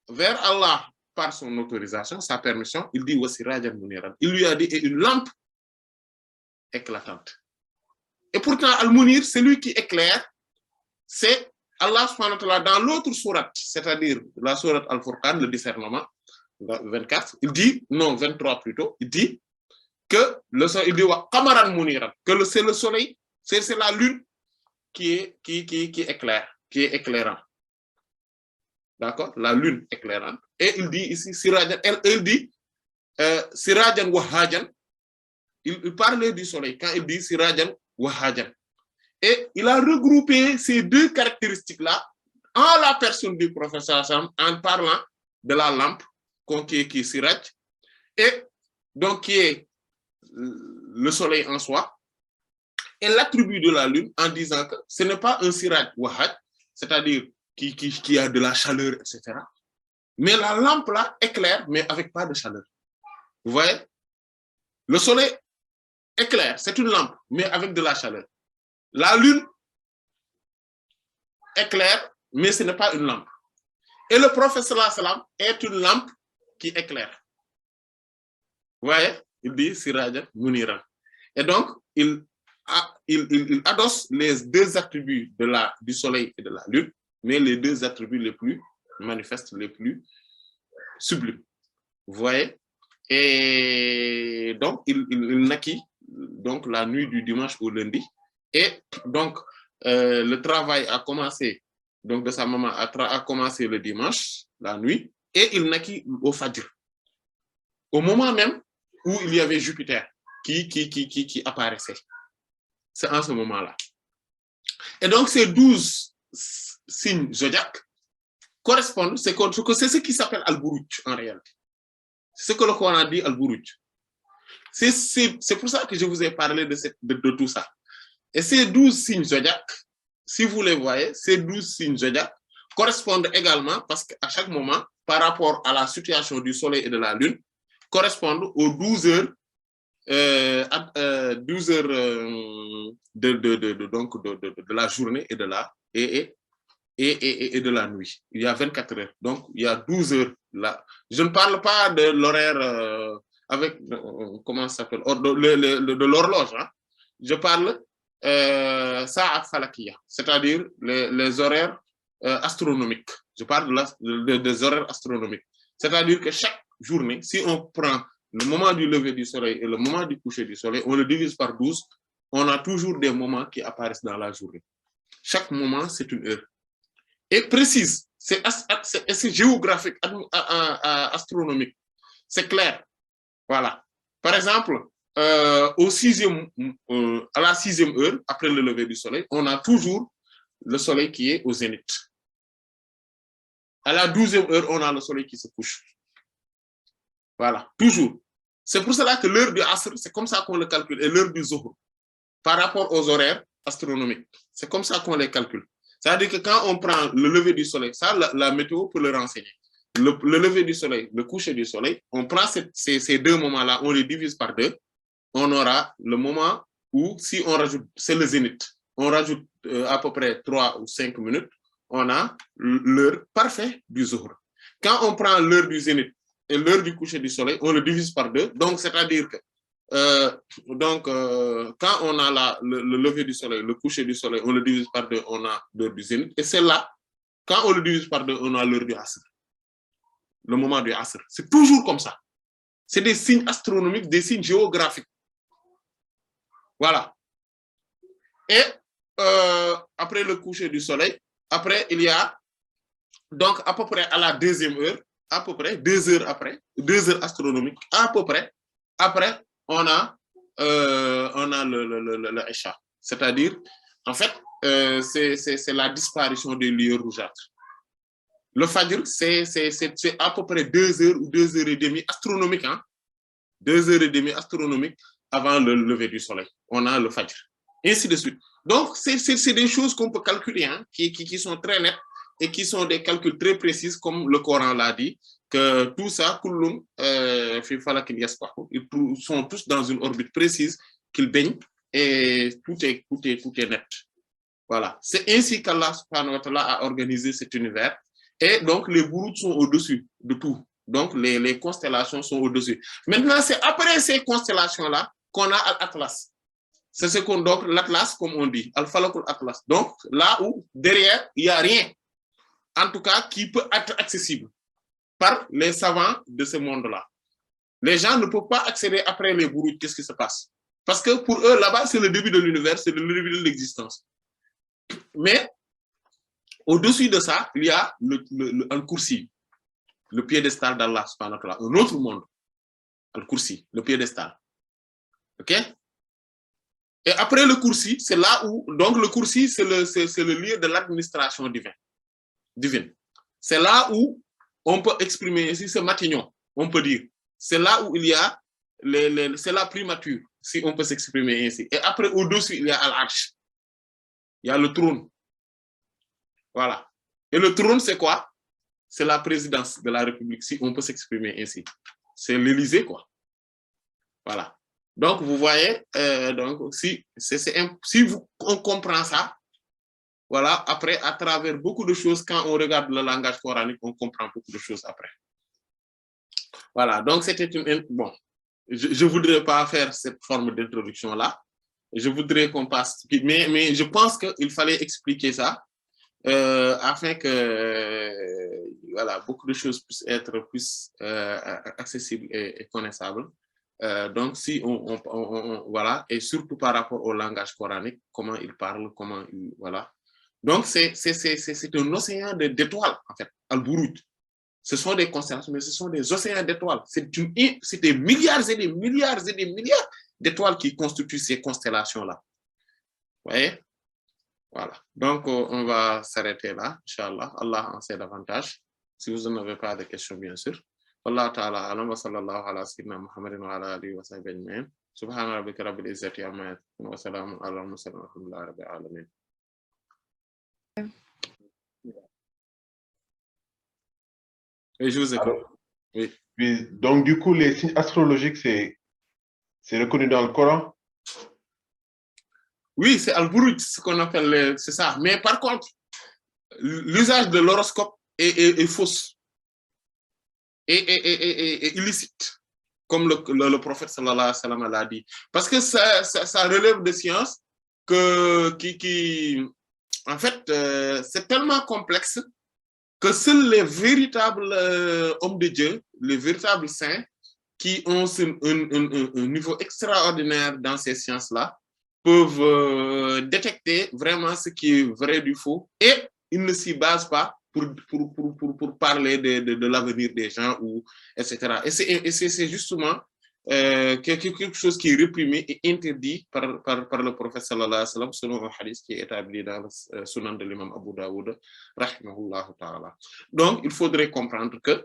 vers Allah par son autorisation, sa permission. Il dit wa sirajan muniran. Il lui a dit et une lampe éclatante. Et pourtant, Al-Munir, celui qui éclaire, c'est Allah subhanahu wa ta'ala dans l'autre sourate, c'est-à-dire la sourate Al-Furqan, le discernement, 24, il dit, non, 23 plutôt, il dit que le soleil, il dit wa qamaran muniran, que c'est le soleil, c'est la lune qui éclaire, qui est éclairant. D'accord? La lune éclairante. Et il dit ici, sirajan, il dit, sirajan wa hajan. Il parlait du soleil quand il dit sirajan wa hajan. Et il a regroupé ces deux caractéristiques-là en la personne du professeur en parlant de la lampe qui est siraj, et donc qui est le soleil en soi, et l'attribut de la lune en disant que ce n'est pas un siraj wahad, c'est-à-dire qui a de la chaleur, etc. Mais la lampe là éclaire, mais avec pas de chaleur. Vous voyez? Le soleil éclaire, c'est une lampe, mais avec de la chaleur. La lune éclaire, mais ce n'est pas une lampe. Et le prophète sallallahu alayhi wa sallam est une lampe qui éclaire. Vous voyez? Il dit sirajan muniran. Et donc, il adosse les deux attributs du soleil et de la lune, mais les deux attributs les plus manifestes, les plus sublimes. Vous voyez? Et donc, il naquit donc, la nuit du dimanche au lundi. Et donc, le travail a commencé, donc de sa maman a commencé le dimanche, la nuit, et il naquit au Fajr. Au moment même où il y avait Jupiter qui apparaissait. C'est en ce moment-là. Et donc, ces 12 signes zodiaques correspondent, c'est ce qui s'appelle Al-Buruj en réalité. C'est ce que le Coran a dit Al-Buruj. C'est pour ça que je vous ai parlé de tout ça. Et ces 12 signes zodiaques, si vous les voyez, ces 12 signes zodiaques correspondent également, parce qu'à chaque moment, par rapport à la situation du soleil et de la lune, correspondent aux 12 heures, de la journée et de la nuit. Il y a 24 heures. Donc, il y a 12 heures là. Je ne parle pas de l'horaire avec, comment ça s'appelle, de l'horloge. Hein? Je parle Sa'at Falakiya, c'est-à-dire les horaires astronomiques. Je parle des horaires astronomiques. C'est-à-dire que chaque journée, si on prend le moment du lever du soleil et le moment du coucher du soleil, on le divise par 12, on a toujours des moments qui apparaissent dans la journée. Chaque moment, c'est une heure. Et précise, c'est géographique, astronomique. C'est clair. Voilà. Par exemple, à la 6e heure, après le lever du soleil, on a toujours le soleil qui est au zénith. À la 12e heure, on a le soleil qui se couche. Voilà, toujours. C'est pour cela que l'heure du Asr, c'est comme ça qu'on le calcule, et l'heure du Zuhr, par rapport aux horaires astronomiques. C'est comme ça qu'on les calcule. C'est-à-dire que quand on prend le lever du soleil, ça, la météo peut le renseigner. Le lever du soleil, le coucher du soleil, on prend ces deux moments-là, on les divise par 2, on aura le moment où, si on rajoute, c'est le zénith, on rajoute à peu près 3 ou 5 minutes, on a l'heure parfaite du Zuhr. Quand on prend l'heure du zénith et l'heure du coucher du soleil, on le divise par 2, donc c'est-à-dire que quand on a le lever du soleil, le coucher du soleil, on le divise par 2, on a l'heure du zénith, et c'est là, quand on le divise par 2, on a l'heure du Asr. Le moment du Asr. C'est toujours comme ça. C'est des signes astronomiques, des signes géographiques. Voilà. Et après le coucher du soleil, après, il y a, donc à peu près à la 2e heure, à peu près, 2 heures après, 2 heures astronomiques, à peu près, après, on a le Isha. C'est-à-dire, en fait, c'est la disparition des lieux rougeâtres. Le Fajr, c'est à peu près 2 heures ou 2 heures et demie astronomiques, hein? 2 heures et demie astronomiques avant le lever du soleil. On a le Fajr. Et ainsi de suite. Donc, c'est des choses qu'on peut calculer, hein, qui sont très nettes et qui sont des calculs très précis, comme le Coran l'a dit, que tout ça, ils sont tous dans une orbite précise, qu'ils baignent, et tout est net. Voilà, c'est ainsi qu'Allah subhanahu wa ta'ala a organisé cet univers. Et donc, les Buruj sont au-dessus de tout. Donc, les constellations sont au-dessus. Maintenant, c'est après ces constellations-là qu'on a l'Atlas. C'est ce qu'on donc l'Atlas, comme on dit, Al-Falakul Atlas. Donc, là où, derrière, il n'y a rien, en tout cas, qui peut être accessible par les savants de ce monde-là. Les gens ne peuvent pas accéder après les Buruj. Qu'est-ce qui se passe? Parce que pour eux, là-bas, c'est le début de l'univers, c'est le début de l'existence. Mais, au-dessus de ça, il y a Al-Kursi, le piédestal d'Allah, un autre monde. Al-Kursi, le piédestal. OK? Et après le Kursi, c'est là où, donc le Kursi, c'est le lieu de l'administration divine. C'est là où on peut exprimer ici ce matignon, on peut dire. C'est là où il y a, c'est la primature, si on peut s'exprimer ainsi. Et après, au-dessus, il y a Al-Arsh. Il y a le trône. Voilà. Et le trône, c'est quoi? C'est la présidence de la République, si on peut s'exprimer ainsi. C'est l'Élysée, quoi. Voilà. Donc, vous voyez, donc, si on comprend ça, voilà, après, à travers beaucoup de choses, quand on regarde le langage coranique, on comprend beaucoup de choses après. Voilà, donc c'était une... Bon, je ne voudrais pas faire cette forme d'introduction-là. Je voudrais qu'on passe... Mais je pense qu'il fallait expliquer ça afin que voilà, beaucoup de choses puissent être plus accessibles et connaissables. Donc, si voilà, et surtout par rapport au langage coranique, comment il parle, comment il... Voilà. Donc, c'est un océan d'étoiles, en fait, Al-Buruj. Ce sont des constellations, mais ce sont des océans d'étoiles. C'est des milliards et des milliards et des milliards d'étoiles qui constituent ces constellations-là. Vous voyez? Voilà. Donc, on va s'arrêter là, Inch'Allah. Allah en sait davantage. Si vous n'en avez pas de questions, bien sûr. Allah ta'ala alam wa sallallahu ala sayyidina Muhammadin wa ala alihi wa sahbihi ajma'in. Subhana rabbika rabbil izzati amma yasifun wa salamun ala al-mursalin walhamdulillahi rabbil alamin. Et je vous écoute. Oui. Puis, donc, du coup, les signes astrologiques, c'est reconnu dans le Coran? Oui, c'est Al-Buruj, ce qu'on appelle, c'est ça. Mais par contre, l'usage de l'horoscope est fausse et illicite, comme le prophète sallallahu alayhi wa sallam l'a dit. Parce que ça relève de sciences qui en fait, c'est tellement complexe que seuls les véritables hommes de Dieu, les véritables saints, qui ont un niveau extraordinaire dans ces sciences-là, peuvent détecter vraiment ce qui est vrai du faux, et ils ne s'y basent pas pour parler de l'avenir des gens, ou, etc. Et c'est justement quelque chose qui est réprimé et interdit par le prophète sallallahu alayhi wa sallam, selon un hadith qui est établi dans le sunan de l'imam Abu Daoud, rahimahullah ta'ala. Donc, il faudrait comprendre que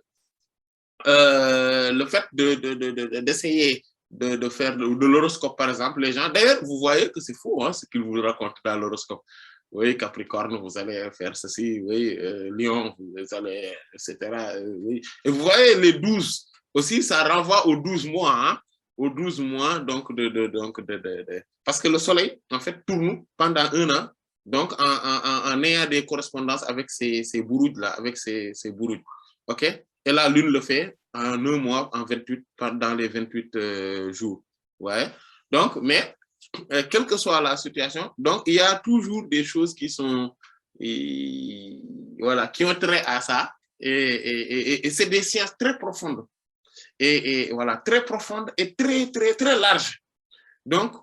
le fait d'essayer de faire de l'horoscope, par exemple, les gens, d'ailleurs, vous voyez que c'est faux, hein, ce qu'ils vous racontent dans l'horoscope. Oui, Capricorne, vous allez faire ceci, oui, Lion, vous allez, etc. Oui. Et vous voyez, les 12, aussi, ça renvoie aux 12 mois, hein, aux 12 mois, donc, parce que le soleil, en fait, tourne pendant un an, donc, en ayant des correspondances avec ces Buruj-là, avec ces Buruj, ok? Et la lune le fait en un mois, dans les 28 jours, ouais. Donc, mais, quelle que soit la situation, donc il y a toujours des choses qui sont, voilà, qui ont trait à ça, et c'est des sciences très profondes, et voilà, très profondes et très, très, très larges. Donc,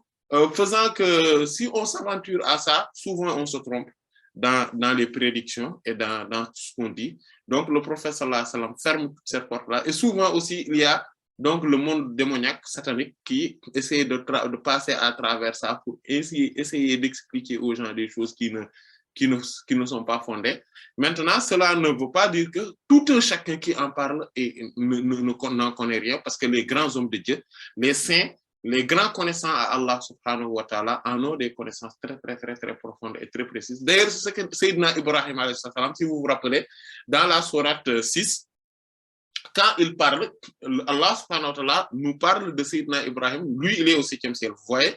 faisant que si on s'aventure à ça, souvent on se trompe dans les prédictions et dans ce qu'on dit. Donc, le prophète sallallahu alayhi wa sallam ferme toutes ces portes-là, et souvent aussi, il y a donc le monde démoniaque, satanique, qui essaie de passer à travers ça pour essayer d'expliquer aux gens des choses qui ne sont pas fondées. Maintenant, cela ne veut pas dire que tout un chacun qui en parle n'en connaît rien, parce que les grands hommes de Dieu, les saints, les grands connaissants à Allah subhanahu wa ta'ala en ont des connaissances très, très, très, très profondes et très précises. D'ailleurs, c'est ce que Sayyidina Ibrahim alayhi salam, si vous vous rappelez, dans la sourate 6, quand il parle, Allah subhanahu wa ta'ala nous parle de Sayyidina Ibrahim, lui il est au 7e ciel, vous voyez.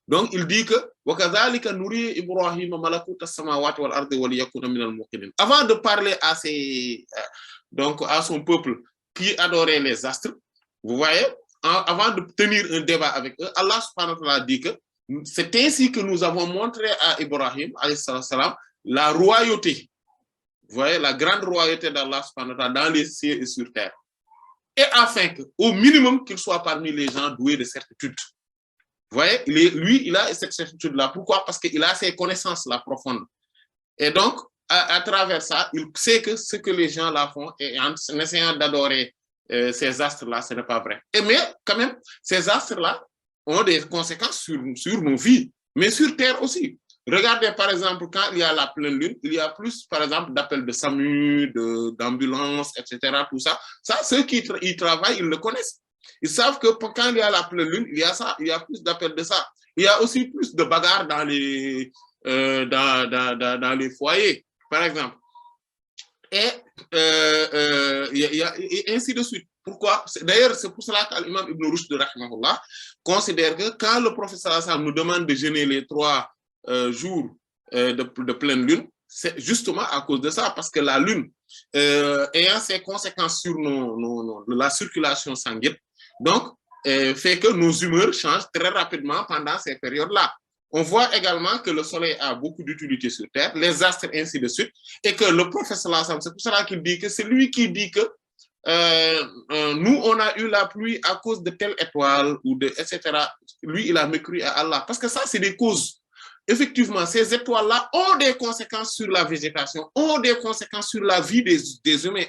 Donc, il dit que وَكَذَلِكَ نُرِي إِبْرَاهِيمَ مَلَكُوتَ السَّمَاوَاتِ وَالْأَرْضِ وَلِيَكُونَ مِنَ الْمُوقِنِينَ. Avant de parler à son peuple qui adorait les astres, vous voyez, avant de tenir un débat avec eux, Allah subhanahu wa ta'ala dit que c'est ainsi que nous avons montré à Ibrahim, alayhi salam, la royauté. Vous voyez, la grande royauté d'Allah subhanahu wa ta'ala dans les cieux et sur terre. Et afin qu'au minimum qu'il soit parmi les gens doués de certitude. Vous voyez, lui, il a cette certitude-là. Pourquoi? Parce qu'il a ces connaissances-là profondes. Et donc, à travers ça, il sait que ce que les gens là font, et en essayant d'adorer ces astres-là, ce n'est pas vrai. Mais quand même, ces astres-là ont des conséquences sur nos vies, mais sur Terre aussi. Regardez, par exemple, quand il y a la pleine lune, il y a plus, par exemple, d'appels de SAMU, d'ambulances, etc., tout ça. Ça, ceux qui y travaillent, ils le connaissent. Ils savent que quand il y a la pleine lune, il y a ça, il y a plus d'appels de ça. Il y a aussi plus de bagarres dans les foyers, par exemple. Et ainsi de suite. Pourquoi? D'ailleurs, c'est pour cela que l'imam Ibn Rushd rahimahullah considère que quand le prophète sallallahu alayhi wa sallam nous demande de jeûner les 3 jours de pleine lune, c'est justement à cause de ça, parce que la lune, ayant ses conséquences sur la circulation sanguine, donc fait que nos humeurs changent très rapidement pendant ces périodes-là. On voit également que le soleil a beaucoup d'utilité sur Terre, les astres, ainsi de suite, et que le prophète sallallahu alayhi wa sallam, c'est pour cela qu'il dit que c'est lui qui dit que nous, on a eu la pluie à cause de telle étoile, ou de, etc. Lui, il a mécru à Allah. Parce que ça, c'est des causes. Effectivement, ces étoiles-là ont des conséquences sur la végétation, ont des conséquences sur la vie des humains,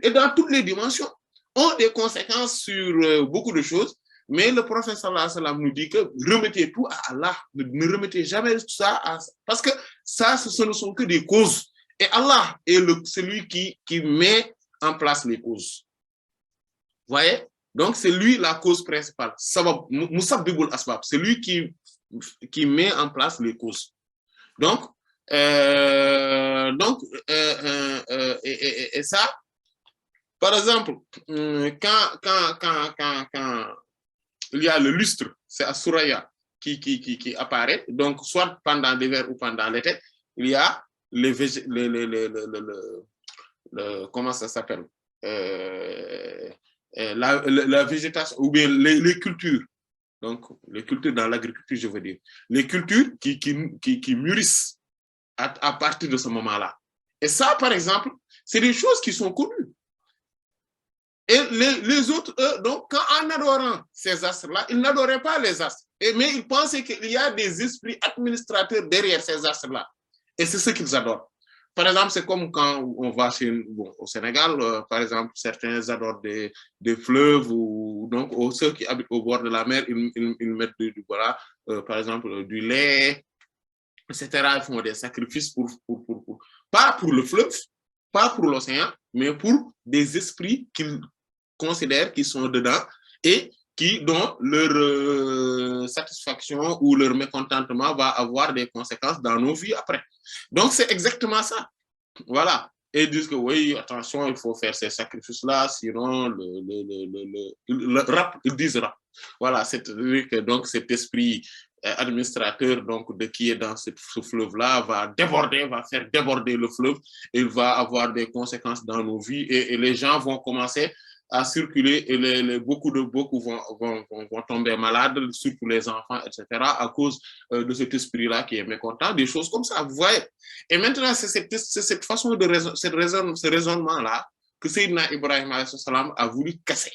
et dans toutes les dimensions, ont des conséquences sur beaucoup de choses. Mais le prophète sallallahu alayhi wa sallam nous dit que remettez tout à Allah, ne remettez jamais ça à... Parce que ça, ce ne sont que des causes. Et Allah est celui qui met en place les causes. Vous voyez? Donc, c'est lui la cause principale. Musabbibul asbab. C'est lui qui met en place les causes. Donc, et ça, par exemple, quand il y a le lustre, c'est à Suraya qui apparaît, donc soit pendant l'hiver ou pendant l'été, il y a comment ça s'appelle, la végétation, ou bien les cultures, donc les cultures dans l'agriculture, je veux dire, les cultures qui mûrissent à partir de ce moment-là. Et ça, par exemple, c'est des choses qui sont connues. Et les autres, eux, donc, en adorant ces astres-là, ils n'adoraient pas les astres. Mais ils pensaient qu'il y a des esprits administrateurs derrière ces astres-là. Et c'est ce qu'ils adorent. Par exemple, c'est comme quand on va au Sénégal, par exemple, certains adorent des fleuves, ou donc ceux qui habitent au bord de la mer, ils mettent par exemple, du lait, etc. Ils font des sacrifices pas pour le fleuve, pas pour l'océan, mais pour des esprits qu'ils considèrent qu'ils sont dedans et dont leur satisfaction ou leur mécontentement va avoir des conséquences dans nos vies après. Donc, c'est exactement ça. Voilà. Et ils disent que oui, attention, il faut faire ces sacrifices-là, sinon ils disent rap. Voilà, donc cet esprit administrateur donc, qui est dans ce fleuve-là va faire déborder le fleuve, et il va avoir des conséquences dans nos vies, et les gens vont commencer à circuler, et beaucoup vont tomber malades, surtout les enfants, etc., à cause de cet esprit-là qui est mécontent, des choses comme ça, vous voyez. Et maintenant, c'est cette façon de ce raisonnement-là que Sayyidina Ibrahim a voulu casser.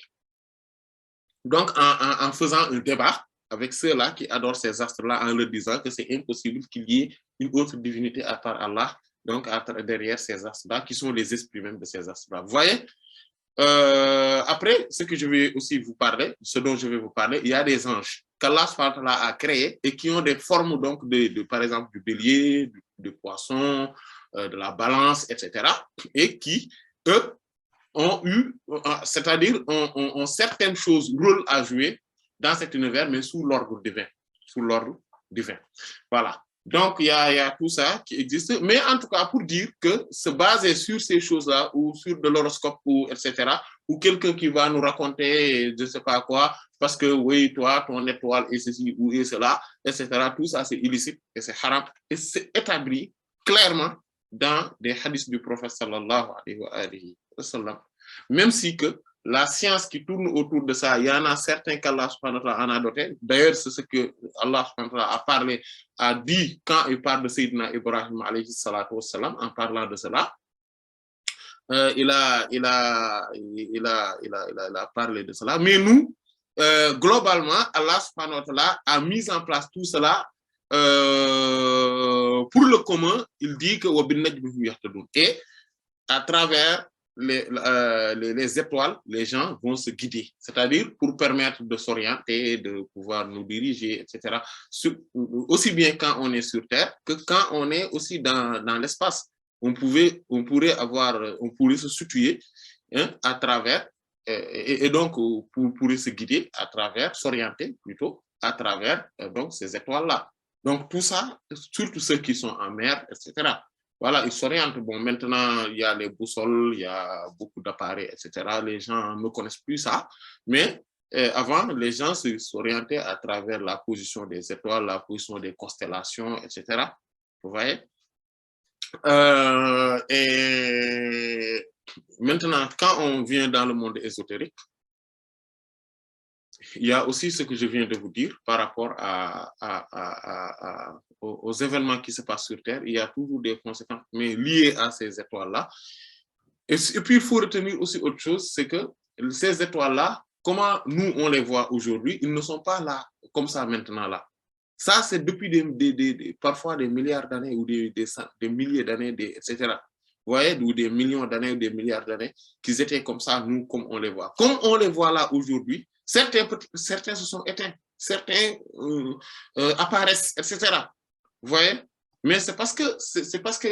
Donc, en faisant un débat avec ceux-là qui adorent ces astres-là, en leur disant que c'est impossible qu'il y ait une autre divinité à part Allah, donc derrière ces astres-là, qui sont les esprits même de ces astres-là. Vous voyez? Après, ce que je vais aussi vous parler, ce dont je vais vous parler, il y a des anges qu'Allah a créés et qui ont des formes, donc, par exemple, du bélier, du poisson, de la balance, etc. Et qui, eux, ont eu, c'est-à-dire, ont certaines choses, rôles à jouer dans cet univers, mais sous l'ordre divin. Sous l'ordre divin. Voilà. Donc, il y a tout ça qui existe. Mais en tout cas, pour dire que se baser sur ces choses-là ou sur de l'horoscope, ou etc., ou quelqu'un qui va nous raconter je ne sais pas quoi, parce que oui, toi, ton étoile est ceci ou est cela, etc., tout ça, c'est illicite et c'est haram. Et c'est établi clairement dans des hadiths du prophète sallallahu alayhi wa sallam. Même si que la science qui tourne autour de ça, il y en a certains qu'Allah subhanahu wa ta'ala en a doté. D'ailleurs, c'est ce que Allah subhanahu wa ta'ala a parlé, a dit quand il parle de Sayyidina Ibrahim alayhi salatu wassalam, en parlant de cela. Il a parlé de cela. Mais nous, globalement, Allah subhanahu wa ta'ala a mis en place tout cela pour le commun. Il dit que et à travers les étoiles, les gens vont se guider, c'est-à-dire pour permettre de s'orienter, de pouvoir nous diriger, etc. Aussi bien quand on est sur Terre que quand on est aussi dans l'espace. On pourrait se situer à travers, et donc on pourrait se guider à travers, s'orienter plutôt à travers donc ces étoiles-là. Donc tout ça, surtout ceux qui sont en mer, etc. Voilà, ils s'orientent. Bon, maintenant, il y a les boussoles, il y a beaucoup d'appareils, etc. Les gens ne connaissent plus ça. Mais avant, les gens s'orientaient à travers la position des étoiles, la position des constellations, etc. Vous voyez? Et maintenant, quand on vient dans le monde ésotérique, il y a aussi ce que je viens de vous dire par rapport aux événements qui se passent sur Terre. Il y a toujours des conséquences, mais liées à ces étoiles-là. Et puis, il faut retenir aussi autre chose, c'est que ces étoiles-là, comment nous, on les voit aujourd'hui, ils ne sont pas là, comme ça maintenant là. Ça, c'est depuis parfois des milliards d'années ou des milliers d'années, etc. Vous voyez, ou des millions d'années ou des milliards d'années, qu'ils étaient comme ça, nous, comme on les voit. Comme on les voit là aujourd'hui, certains se sont éteints, certains apparaissent, etc. Vous voyez? Mais c'est parce qu'il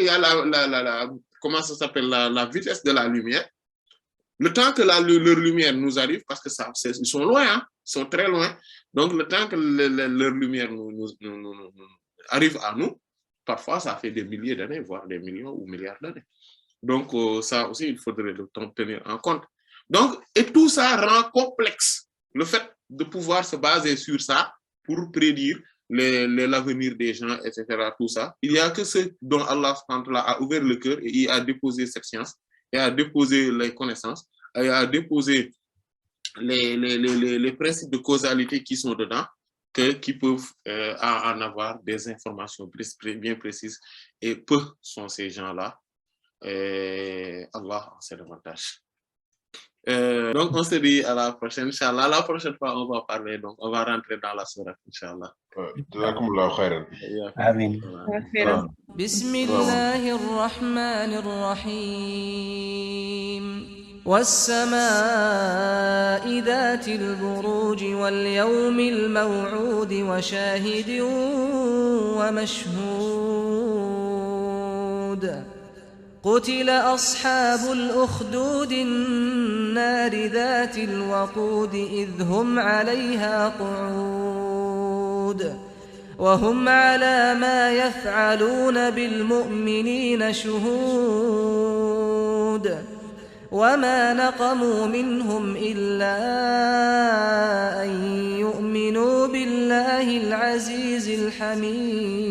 y a comment ça s'appelle, la vitesse de la lumière. Le temps que leur lumière nous arrive, parce que ils sont loin, hein, ils sont très loin. Donc, le temps que leur lumière nous arrive à nous, parfois, ça fait des milliers d'années, voire des millions ou milliards d'années. Donc, ça aussi, il faudrait le tenir en compte. Donc, et tout ça rend complexe le fait de pouvoir se baser sur ça pour prédire l'avenir des gens, etc. Tout ça. Il n'y a que ceux dont Allah a ouvert le cœur et il a déposé cette science, et a déposé les connaissances, et a déposé les principes de causalité qui sont dedans, qui peuvent en avoir des informations bien précises. Et peu sont ces gens-là. Allah en sait davantage. Donc, on se dit à la prochaine, Inch'Allah. La prochaine fois, on va parler, donc on va rentrer dans la sourate, Inch'Allah. Amin. Bismillahirrahmanirrahim. والسماء ذات البروج واليوم الموعود وشاهد ومشهود قتل أصحاب الأخدود النار ذات الوقود إذ هم عليها قعود وهم على ما يفعلون بالمؤمنين شهود وما نقموا منهم إلا أن يؤمنوا بالله العزيز الحميد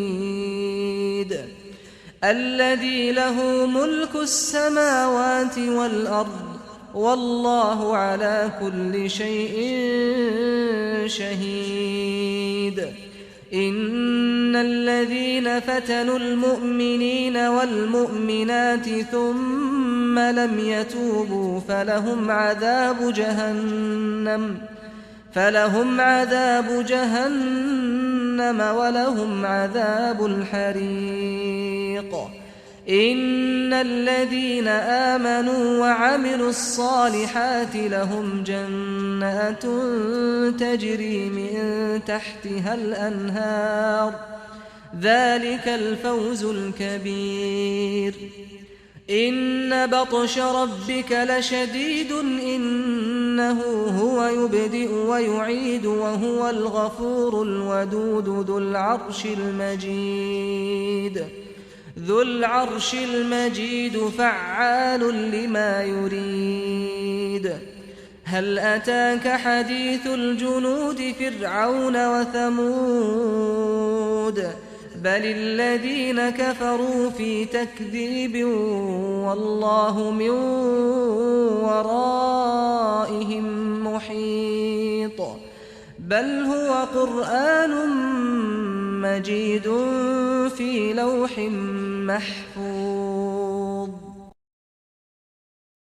الذي له ملك السماوات والأرض والله على كل شيء شهيد إن الذين فتنوا المؤمنين والمؤمنات ثم لم يتوبوا فلهم عذاب جهنم ولهم عذاب الحريق إن الذين آمنوا وعملوا الصالحات لهم جنات تجري من تحتها الأنهار ذلك الفوز الكبير إن بطش ربك لشديد إنه هو يبدئ ويعيد وهو الغفور الودود ذو العرش المجيد فعال لما يريد هل أتاك حديث الجنود فرعون وثمود بل الذين كفروا في تكذيب والله من ورائهم محيط بل هو قرآن مجيد في لوح محفوظ